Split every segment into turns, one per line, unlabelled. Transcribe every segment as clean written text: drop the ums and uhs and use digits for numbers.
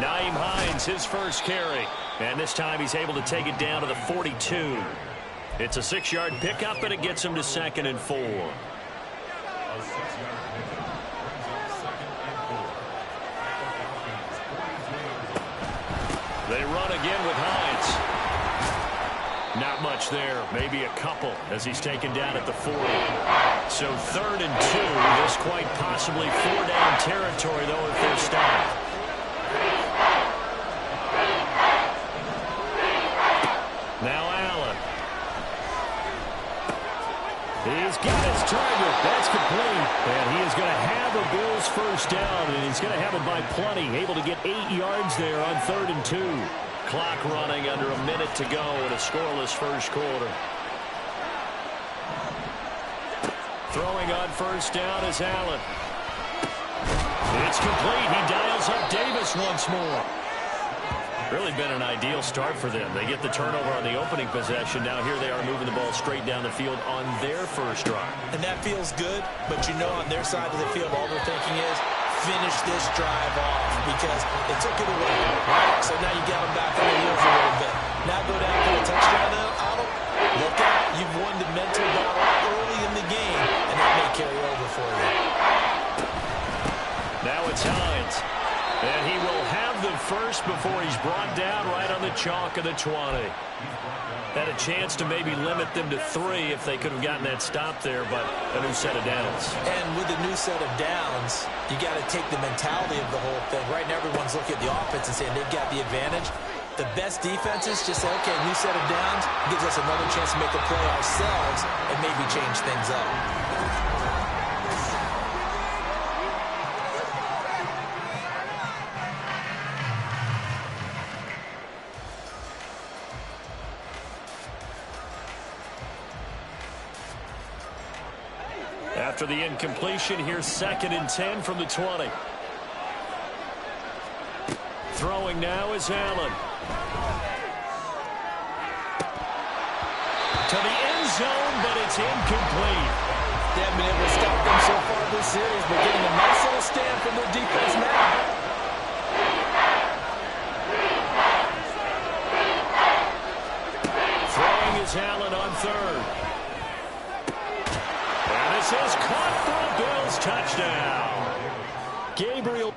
Nyheim Hines, his first carry. And this time he's able to take it down to the 42. It's a 6-yard pickup, and it gets him to 2nd and 4. They run again with Hines. Not much there, maybe a couple as he's taken down at the 40. So 3rd and 2. This quite possibly 4-down territory, though, if they're stopped. Now Allen. He's got his target. That's complete. And he is going to have the Bills first down, and he's going to have it by plenty. Able to get 8 yards there on 3rd and 2. Clock running under a minute to go in a scoreless first quarter. Throwing on first down is Allen. It's complete. He dials up Davis once more. Really been an ideal start for them. They get the turnover on the opening possession. Now here they are moving the ball straight down the field on their first drive.
And that feels good, but you know on their side of the field all they're thinking is finish this drive off because they took it away, right? So now you got them back on the heels a little bit. Now go down for a touchdown out. Look out. You've won the mental battle early in the game, and that may carry over for you.
Now it's Hines. And he will have the first before he's brought down right on the chalk of the 20. Had a chance to maybe limit them to 3 if they could have gotten that stop there, but a new set of downs.
And with a new set of downs, you got to take the mentality of the whole thing. Right now, everyone's looking at the offense and saying they've got the advantage. The best defenses just say, okay, new set of downs gives us another chance to make a play ourselves and maybe change things up.
After the incompletion, here's 2nd and 10 from the 20. Throwing now is Allen. To the end zone, but it's incomplete.
They haven't been able to stop them so far this series, but getting a nice little stand from their defense now.
Throwing is Allen on 3rd. And this is caught for a Bills touchdown. Gabriel.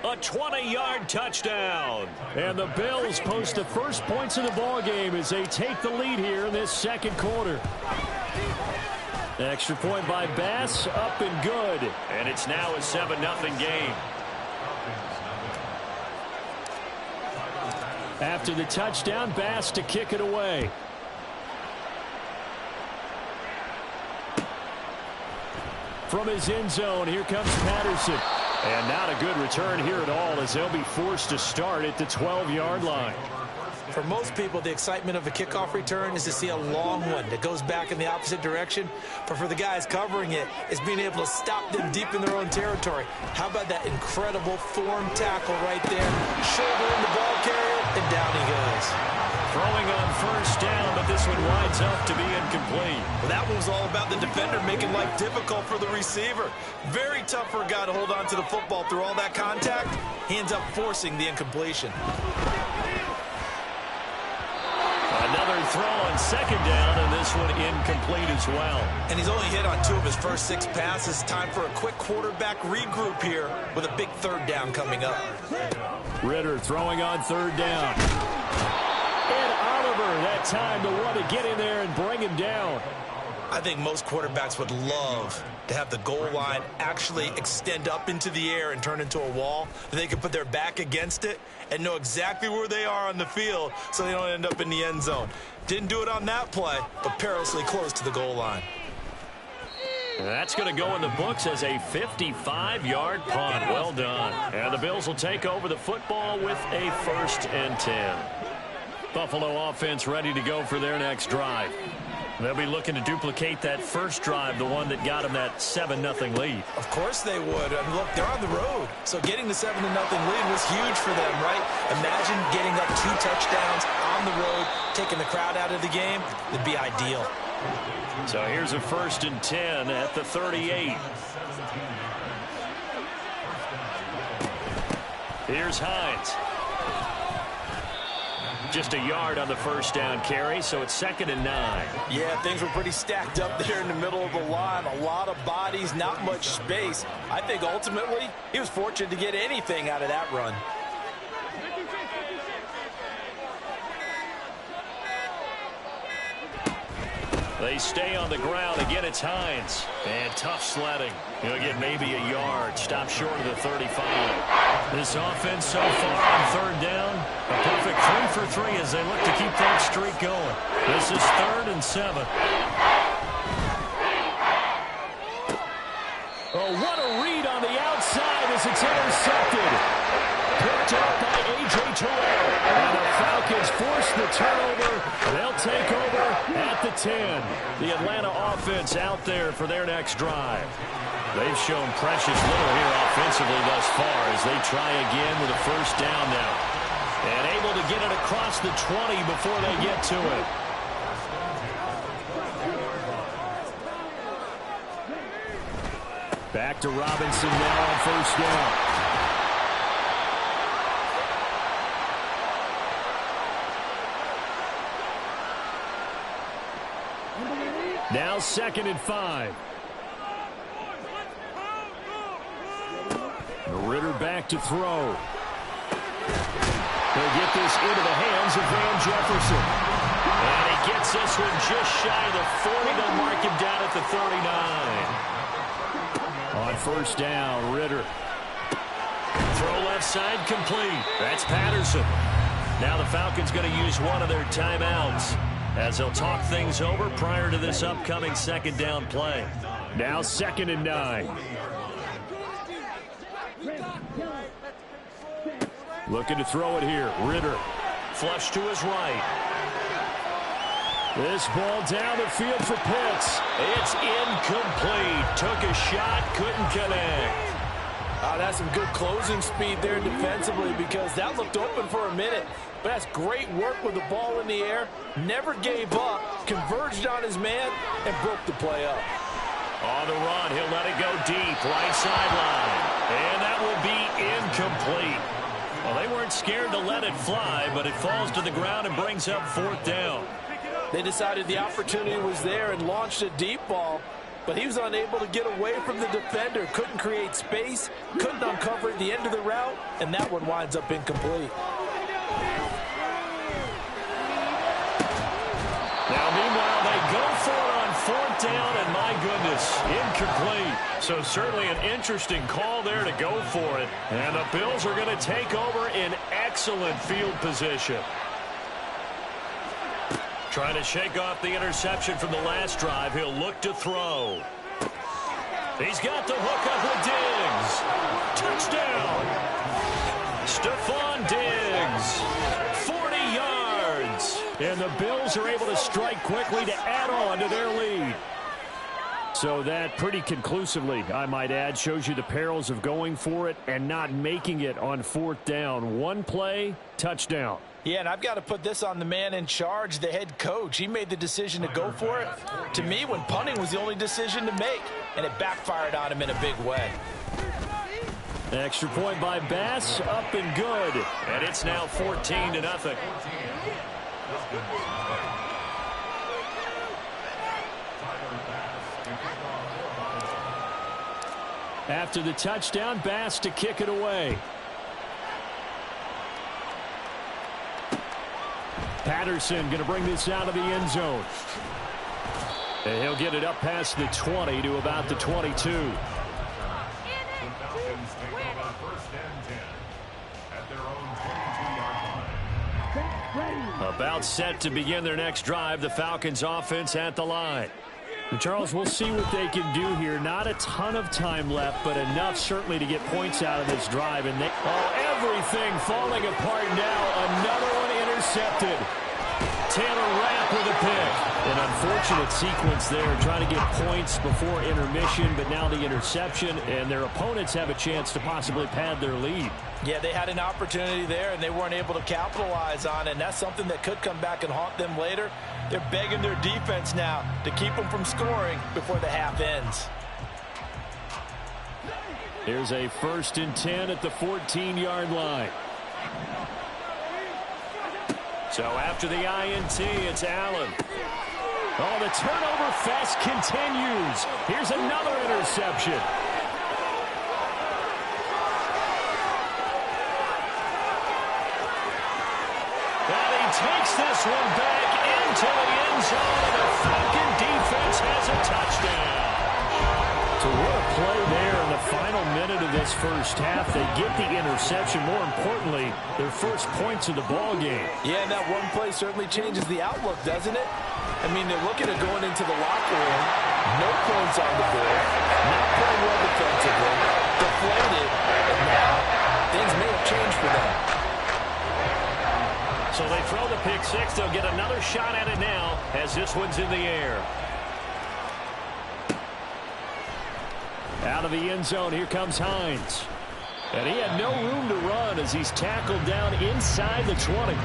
A 20-yard touchdown. And the Bills post the first points of the ballgame as they take the lead here in this second quarter. Extra point by Bass, up and good. And it's now a 7-0 game. After the touchdown, Bass to kick it away. From his end zone, here comes Patterson. And not a good return here at all as they'll be forced to start at the 12-yard line.
For most people, the excitement of a kickoff return is to see a long one that goes back in the opposite direction. But for the guys covering it, it's being able to stop them deep in their own territory. How about that incredible form tackle right there? Shoulder in the ball carrier, and down he goes.
Throwing on first down, but this one winds up to be incomplete.
Well, that one was all about the defender making life difficult for the receiver. Very tough for a guy to hold on to the football through all that contact. He ends up forcing the incompletion.
Another throw on second down, and this one incomplete as well.
And he's only hit on 2 of his first 6 passes. Time for a quick quarterback regroup here with a big 3rd down coming up.
Ritter throwing on 3rd down. And Oliver, that time to want to get in there and bring him down.
I think most quarterbacks would love to have the goal line actually extend up into the air and turn into a wall. They can put their back against it and know exactly where they are on the field so they don't end up in the end zone. Didn't do it on that play, but perilously close to the goal line.
That's going to go in the books as a 55-yard punt. Well done. And the Bills will take over the football with a 1st and 10. Buffalo offense ready to go for their next drive. They'll be looking to duplicate that first drive, the one that got them that 7-0 lead.
Of course they would. I mean, look, they're on the road. So getting the 7-0 lead was huge for them, right? Imagine getting up 2 touchdowns on the road, taking the crowd out of the game. It'd be ideal.
So here's a 1st and 10 at the 38. Here's Hines. Just a yard on the 1st down carry, so it's 2nd and 9.
Yeah, things were pretty stacked up there in the middle of the line. A lot of bodies, not much space. I think ultimately he was fortunate to get anything out of that run.
They stay on the ground. Again, it's Hines. And tough sledding. He'll get maybe a yard. Stop short of the 35. This offense so far on 3rd down, a perfect 3 for 3 as they look to keep that streak going. This is 3rd and 7. Oh, what a read on the outside as it's intercepted. Picked up by A.J. Terrell. And the Falcons force the turnover. They'll take over at the 10. The Atlanta offense out there for their next drive. They've shown precious little here offensively thus far as they try again with a 1st down now. And able to get it across the 20 before they get to it. Back to Robinson now on 1st down. Now 2nd and 5. Ritter back to throw. They'll get this into the hands of Van Jefferson. And he gets this one just shy of the 40. They'll mark him down at the 39. On 1st down, Ritter. Throw left side complete. That's Patterson. Now the Falcons going to use one of their timeouts as they'll talk things over prior to this upcoming 2nd down play. Now 2nd and 9. Looking to throw it here. Ritter. Flush to his right. This ball down the field for Pitts. It's incomplete. Took a shot, couldn't connect.
That's some good closing speed there defensively because that looked open for a minute. But that's great work with the ball in the air. Never gave up, converged on his man, and broke the play up.
On the run, he'll let it go deep, right sideline. And that will be incomplete. Well, they weren't scared to let it fly, but it falls to the ground and brings up 4th down.
They decided the opportunity was there and launched a deep ball. But he was unable to get away from the defender, couldn't create space, couldn't uncover the end of the route, and that one winds up incomplete.
Now, meanwhile, they go for it on 4th down, and my goodness, incomplete. So certainly an interesting call there to go for it. And the Bills are going to take over in excellent field position. Trying to shake off the interception from the last drive. He'll look to throw. He's got the hook up with Diggs. Touchdown. Stephon Diggs. 40 yards. And the Bills are able to strike quickly to add on to their lead. So that pretty conclusively, I might add, shows you the perils of going for it and not making it on 4th down. One play, touchdown.
Yeah, and I've got to put this on the man in charge, the head coach. He made the decision to go for it. To me, when punting was the only decision to make, and it backfired on him in a big way.
Extra point by Bass, up and good. And it's now 14-0. After the touchdown, Bass to kick it away. Patterson going to bring this out of the end zone. And he'll get it up past the 20 to about the 22. About set to begin their next drive. The Falcons offense at the line. And Charles, we'll see what they can do here. Not a ton of time left, but enough certainly to get points out of this drive. And everything falling apart now. Another one intercepted. Taylor Rapp with a pick. An unfortunate sequence there, trying to get points before intermission, but now the interception, and their opponents have a chance to possibly pad their lead.
Yeah, they had an opportunity there, and they weren't able to capitalize on it, and that's something that could come back and haunt them later. They're begging their defense now to keep them from scoring before the half ends.
Here's a 1st and 10 at the 14-yard line. So after the INT, it's Allen. Oh, the turnover fest continues. Here's another interception. And he takes this one back into the end zone. The Falcon defense has a touchdown. So what a play there in the final minute of this first half. They get the interception. More importantly, their first points of the ball game.
Yeah, and that one play certainly changes the outlook, doesn't it? I mean, they're looking at going into the locker room, no points on the board, not playing well defensively, deflated, and now things may have changed for them.
So they throw the pick six. They'll get another shot at it now as this one's in the air. Out of the end zone, here comes Hines. And he had no room to run as he's tackled down inside the 20.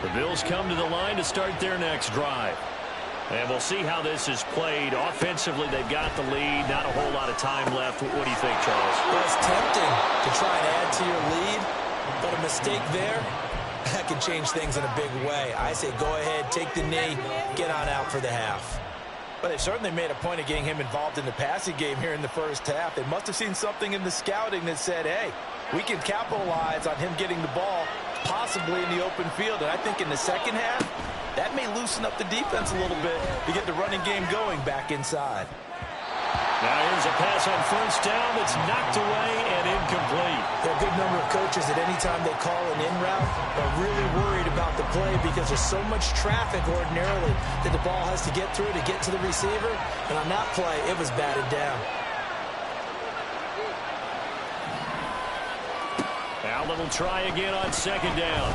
The Bills come to the line to start their next drive. And we'll see how this is played. Offensively, they've got the lead. Not a whole lot of time left. What do you think, Charles?
Well, it's tempting to try and add to your lead, but a mistake there, that can change things in a big way. I say go ahead, take the knee, get on out for the half. But they certainly made a point of getting him involved in the passing game here in the first half. They must have seen something in the scouting that said, hey, we can capitalize on him getting the ball possibly in the open field. And I think in the second half, that may loosen up the defense a little bit to get the running game going back inside.
Now here's a pass on 1st down that's knocked away and incomplete.
There are a good number of coaches at any time they call an in route are really worried about the play because there's so much traffic ordinarily that the ball has to get through to get to the receiver. And on that play, it was batted down.
Allen will try again on 2nd down.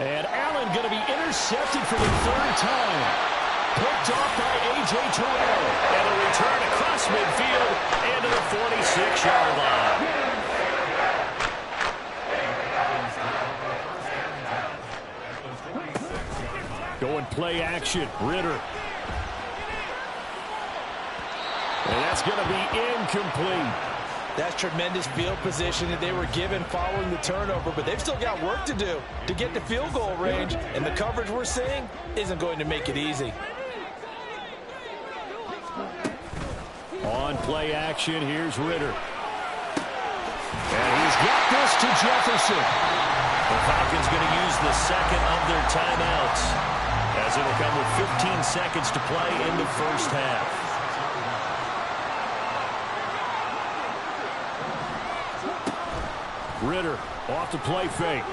And Allen going to be intercepted for the 3rd time. Picked off by A.J. Terrell. And a return across midfield into the 46-yard line. Going play action. Ritter. And that's going to be incomplete.
That's tremendous field position that they were given following the turnover, but they've still got work to do to get to field goal range, and the coverage we're seeing isn't going to make it easy.
On play action, here's Ritter. And he's got this to Jefferson. The Falcons going to use the 2nd of their timeouts, as it'll come with 15 seconds to play in the first half. Ritter off the play fake.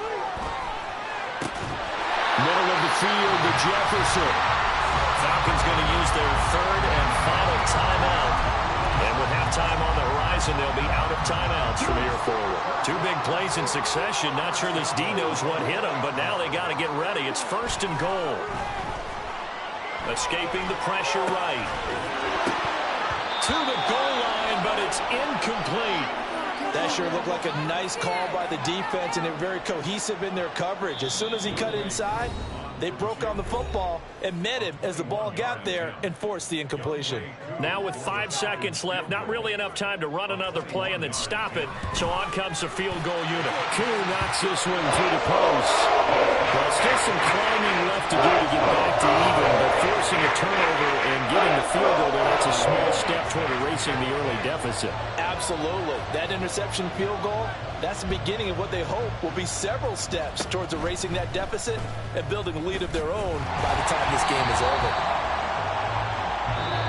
Middle of the field to Jefferson. Falcons going to use their 3rd and final timeout. And with halftime on the horizon, they'll be out of timeouts from here forward. 2 big plays in succession. Not sure this D knows what hit them, but now they got to get ready. It's 1st and goal. Escaping the pressure right. To the goal line, but it's incomplete.
That sure looked like a nice call by the defense, and they're very cohesive in their coverage. As soon as he cut inside, they broke on the football and met him as the ball got there and forced the incompletion.
Now with 5 seconds left, not really enough time to run another play and then stop it. So on comes the field goal unit. Koo knocks this one through the post. Well, still some climbing left to do to get back to even, but forcing a turnover and getting the field goal there, that's a small step toward erasing the early deficit.
Absolutely. That interception field goal, that's the beginning of what they hope will be several steps towards erasing that deficit and building a lead of their own by the time this game is over.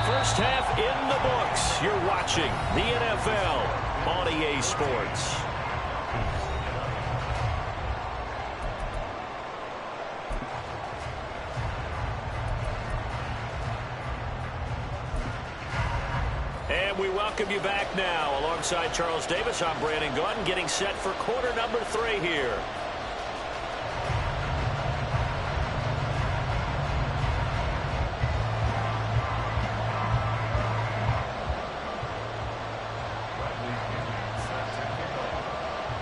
First half in the books. You're watching the NFL on EA Sports. And And we welcome you back now. Alongside Charles Davis, I'm Brandon Gaudin, getting set for quarter number 3 here.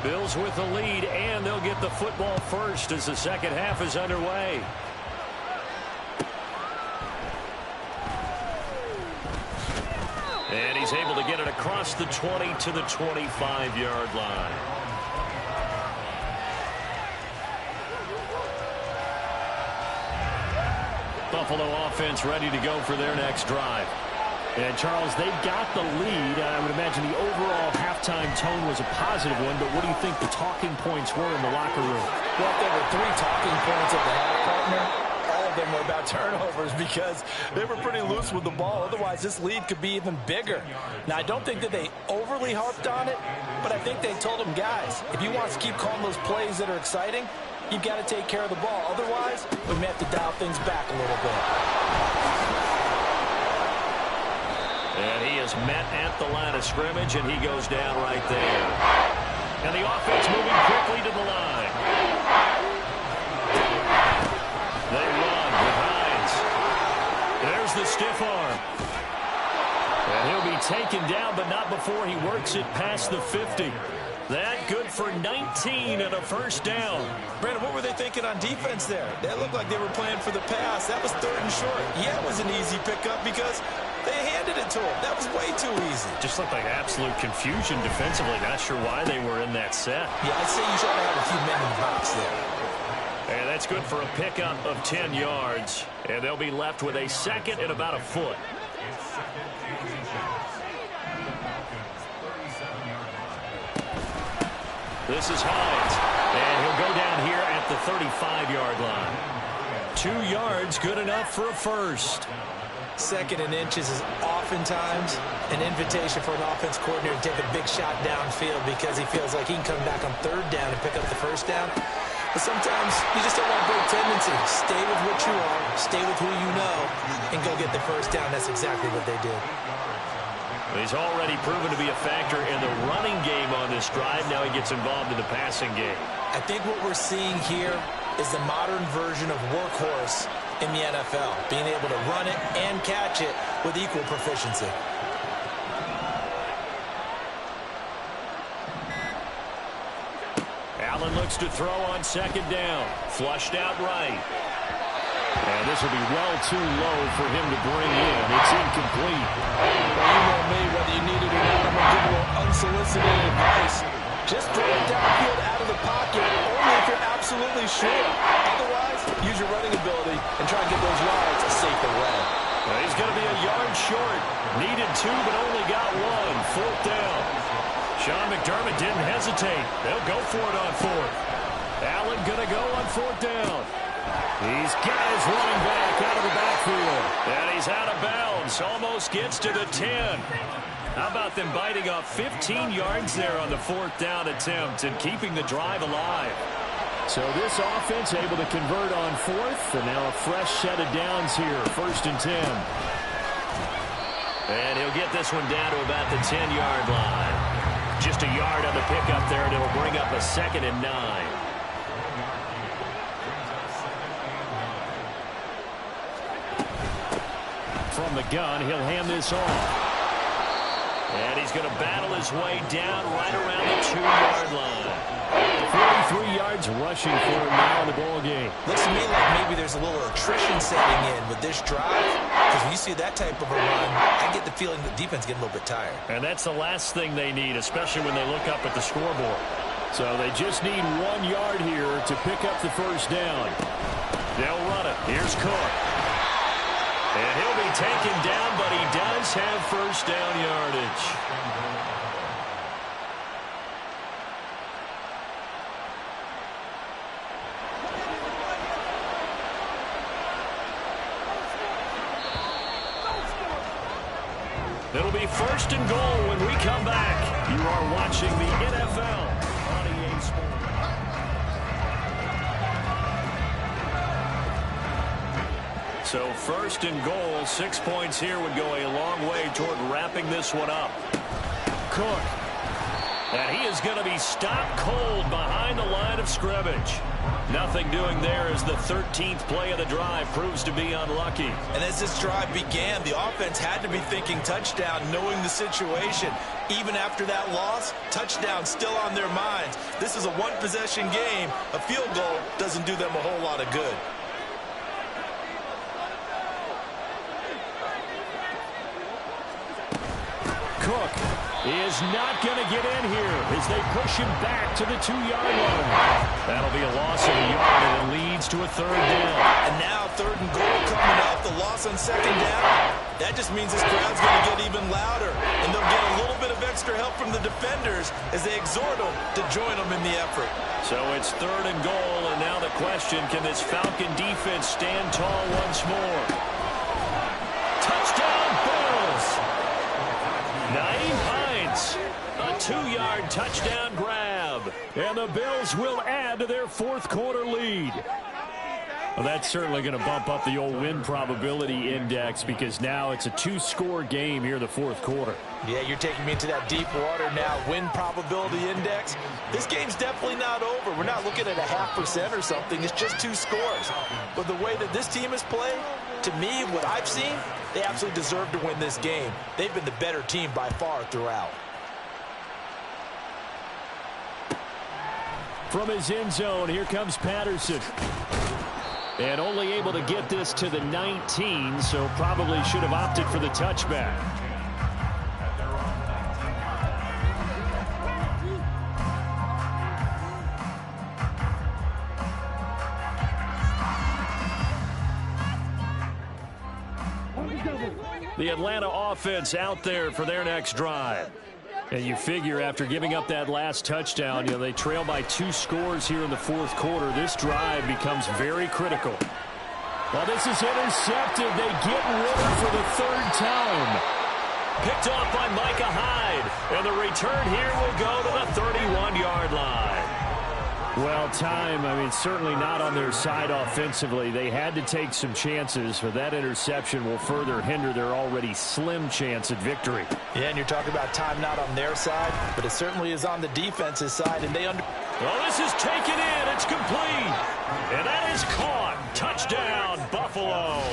Bills with the lead, and they'll get the football first as the second half is underway. And he's able to get it across the 20 to the 25-yard line. Buffalo offense ready to go for their next drive.
And, Charles, they've got the lead. I would imagine the overall halftime tone was a positive one, but what do you think the talking points were in the locker room?
Well, if there were 3 talking points at the half, partner, all of them were about turnovers because they were pretty loose with the ball. Otherwise, this lead could be even bigger. Now, I don't think that they overly harped on it, but I think they told them, guys, if you want to keep calling those plays that are exciting, you've got to take care of the ball. Otherwise, we may have to dial things back a little bit.
And he is met at the line of scrimmage, and he goes down right there. And the offense moving quickly to the line. They run with Hines. There's the stiff arm. And he'll be taken down, but not before he works it past the 50. That good for 19 and a first down.
Brandon, what were they thinking on defense there? That looked like they were playing for the pass. That was 3rd and short. Yeah, it was an easy pickup because they handed it to him. That was way too easy.
Just looked like absolute confusion defensively. Not sure why they were in that set.
Yeah, I'd say you try to have a few men in the box there.
And that's good for a pickup of 10 yards. And they'll be left with a second and about a foot. This is Hines. And he'll go down here at the 35-yard line. 2 yards, good enough for a first.
2nd and inches is oftentimes an invitation for an offense coordinator to take a big shot downfield because he feels like he can come back on 3rd down and pick up the first down. But sometimes you just don't want to break tendency. Stay with what you are, stay with who you know, and go get the first down. That's exactly what they did.
He's already proven to be a factor in the running game on this drive. Now he gets involved in the passing game.
I think what we're seeing here is the modern version of workhorse in the NFL, being able to run it and catch it with equal proficiency.
Allen looks to throw on 2nd down. Flushed out right. And this will be well too low for him to bring in. It's incomplete.
Well, you know me, whether you need it or not, I'm going to give you a little unsolicited advice. Just throw it downfield out of the pocket, only if you're absolutely sure. Otherwise, use your running ability and try and get those yards a safer way.
Well, he's going to be a yard short. Needed 2, but only got 1. 4th down. Sean McDermott didn't hesitate. They'll go for it on 4th. Allen going to go on 4th down. He's got his running back out of the backfield. And he's out of bounds. Almost gets to the 10. How about them biting off 15 yards there on the 4th down attempt and keeping the drive alive?
So this offense able to convert on 4th, and now a fresh set of downs here, 1st and 10.
And he'll get this one down to about the 10-yard line. Just a yard on the pickup there, and it'll bring up a 2nd and 9.
From the gun, he'll hand this off.
And he's going to battle his way down right around the 2-yard line.
43 yards rushing for him now in the ball game.
Looks to me like maybe there's a little attrition setting in with this drive. Because when you see that type of a run, I get the feeling the defense getting a little bit tired.
And that's the last thing they need, especially when they look up at the scoreboard.
So they just need 1 yard here to pick up the first down.
They'll run it. Here's Cook. And he'll be taken down, but he does have first down yardage. It'll be 1st and goal when we come back. You are watching the NFL on EA Sports. So first and goal, 6 points here would go a long way toward wrapping this one up. Cook. And he is going to be stopped cold behind the line of scrimmage. Nothing doing there as the 13th play of the drive proves to be unlucky.
And as this drive began, the offense had to be thinking touchdown, knowing the situation. Even after that loss, touchdown still on their minds. This is a one-possession game. A field goal doesn't do them a whole lot of good.
Cook is not going to get in here as they push him back to the 2-yard line. That'll be a loss of a yard, and it leads to a third down.
And now third and goal coming up, the loss on second down. That just means this crowd's going to get even louder, and they'll get a little bit of extra help from the defenders as they exhort them to join them in the effort.
So it's third and goal, and now the question, can this Falcon defense stand tall once more? Touchdown, Bills! Nyheim Hines, a 2-yard touchdown grab.
And the Bills will add to their fourth quarter lead. Well, that's certainly going to bump up the old win probability index because now it's a 2-score game here in the fourth quarter.
Yeah, you're taking me into that deep water now. Win probability index. This game's definitely not over. We're not looking at a 0.5% or something. It's just 2 scores. But the way that this team has played, to me, what I've seen, they absolutely deserve to win this game. They've been the better team by far throughout.
From his end zone, here comes Patterson. And only able to get this to the 19, so probably should have opted for the touchback. The Atlanta offense out there for their next drive. And you figure after giving up that last touchdown, they trail by 2 scores here in the fourth quarter. This drive becomes very critical. Well, this is intercepted. They get Ritter for the 3rd time.
Picked off by Micah Hyde. And the return here will go to the 31-yard line.
Well, time, certainly not on their side offensively. They had to take some chances, but that interception will further hinder their already slim chance at victory.
Yeah, and you're talking about time not on their side, but it certainly is on the defense's side, and they
Well, this is taken in. It's complete. And that is caught. Touchdown, Buffalo.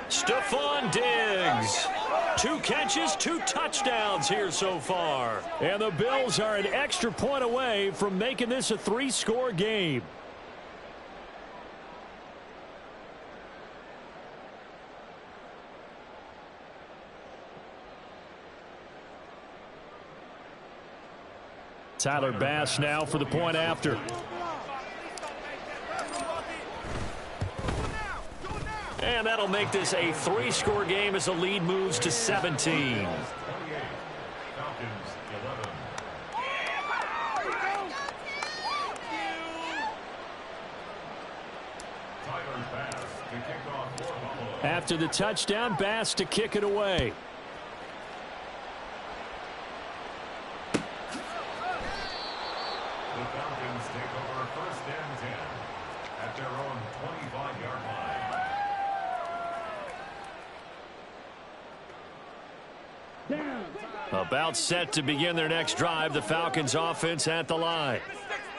Stephon Diggs. 2 catches, 2 touchdowns here so far.
And the Bills are an extra point away from making this a 3-score game. Tyler Bass now for the point after.
And that'll make this a 3-score game as the lead moves to 17.
After the touchdown, Bass to kick it away.
The Falcons take over 1st and 10 at their own 25-yard line.
About set to begin their next drive. The Falcons offense at the line.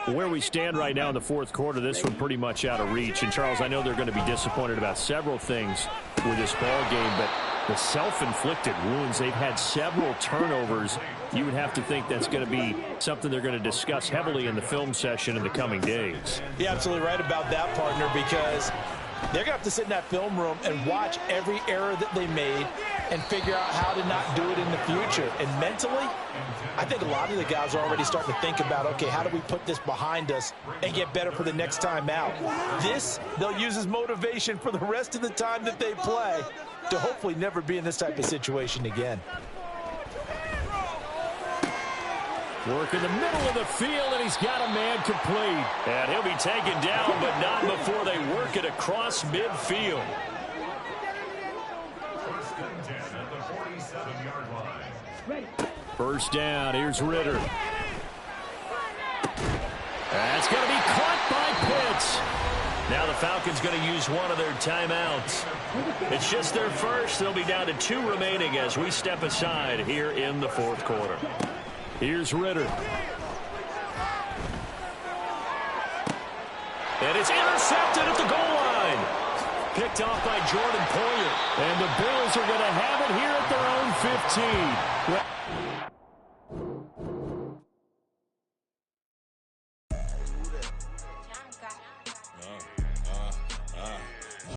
Where we stand right now in the fourth quarter, this one pretty much out of reach. And, Charles, I know they're going to be disappointed about several things with this ball game, but the self-inflicted wounds, they've had several turnovers. You would have to think that's going to be something they're going to discuss heavily in the film session in the coming days.
You're absolutely right about that, partner, because they're going to have to sit in that film room and watch every error that they made and figure out how to not do it in the future. And mentally, I think a lot of the guys are already starting to think about, okay, how do we put this behind us and get better for the next time out? This, they'll use as motivation for the rest of the time that they play to hopefully never be in this type of situation again.
Work in the middle of the field, and he's got a man complete.
And he'll be taken down, but not before they work it across midfield.
1st and 10 at the 47-yard line.
First down, here's Ritter. That's going to be caught by Pitts.
Now the Falcons going to use one of their timeouts. It's just their first. They'll be down to 2 remaining as we step aside here in the fourth quarter.
Here's Ritter.
And it's intercepted at the goal line. Picked off by Jordan Poyer.
And the Bills are going to have it here at their own 15.